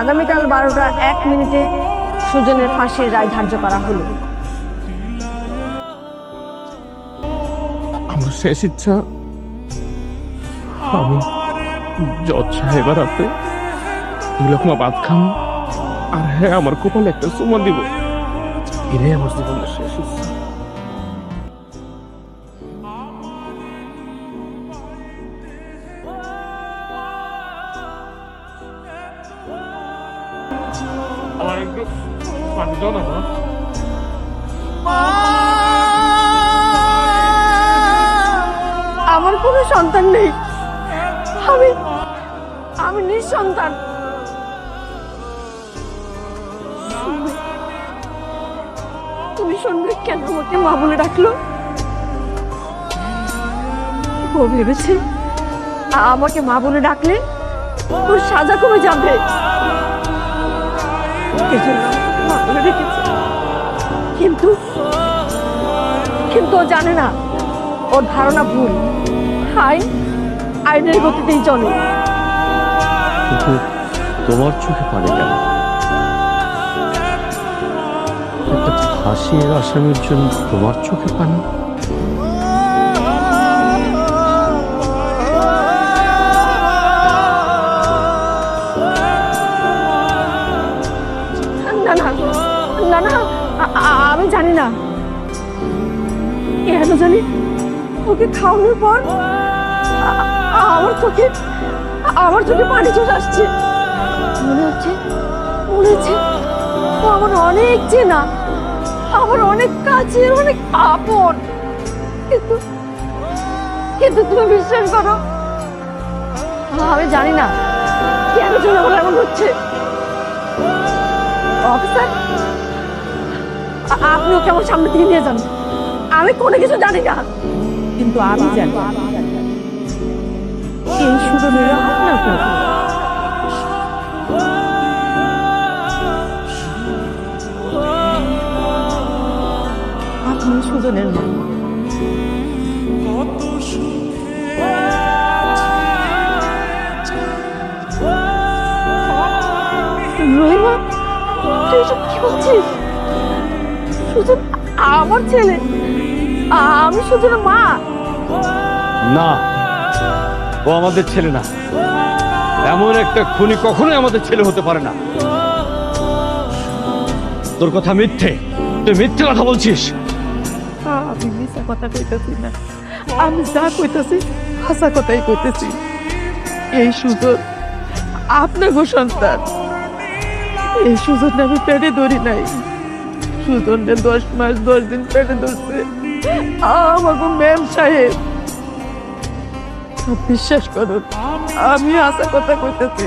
আগামীকাল 12টা 1 মিনিটে সুজনের ফাঁসির রায় ধার্য করা হলো। আমার শেষ ইচ্ছা আমি জজ সাহেবার হাতে 2 লকমা ভাত খাম, আর হ্যাঁ আমার কপালে একটা চুমা দিব। এটাই আমার জীবনের শেষ ইচ্ছা। আমার একটু পানি দাও না মা। আমার কোনো সন্তান নেই, আমি আমি নিঃসন্তান। তুমি শুনবে কেন আমাকে মা বলে ডাকলো? ও ভেবেছে আমাকে মা বলে ডাকলে ওর সাজা কমে যাবে, এজন্য মা বলে ডেকেছে। কিন্তু কিন্তু ও জানে না, ওর ধারণা ভুল। আইনের গতিতেই চলে। কিন্তু তোমার চোখে পানি কেন? একটা ফাঁসির আসামির জন্য তোমার চোখে পানি? না না না না, আমি জানি না কেন জানি ওকে খাওয়ানোর পর আমার চোখে পানি চলে আসছে। মনে হচ্ছে ও আমার অনেক চেনা, আমার অনেক কাছের, অনেক আপন। কিন্তু কিন্তু তুমি বিশ্বাস করো, আমি জানি না কেন যেন আমার এমন হচ্ছে। অফিসার, আপনি ওকে আমার সামনে দিয়ে নিয়ে যান। আমি কোনো কিছু জানি না, কিন্তু আমি জানি এই সুজনের আপনার আপনি সুজনের মা। রহিমা, তুই এসব কি বলছিস? সুজন আমার ছেলে, আমি সুজনের মা। না, ও আমাদের ছেলে না। এমন একটা খুনি কখনোই আমাদের ছেলে হতে পারে না। তোর কথা মিথ্যে, তুই মিথ্যে কথা বলছিস। আমি মিথ্যা কথা কইতেছি না, আমি যা কইতেছি হাসা কথাই কইতেছি। এই সুজন আপনার গো সন্তান। এই সুজনটা আমি পেটে ধরি নাই, সুজনটা 10 মাস 10 দিন পেটে ধরছে আমাকে ম্যাম সাহেব। বিশ্বাস করুন, আমি হাসা কথা কইতেছি।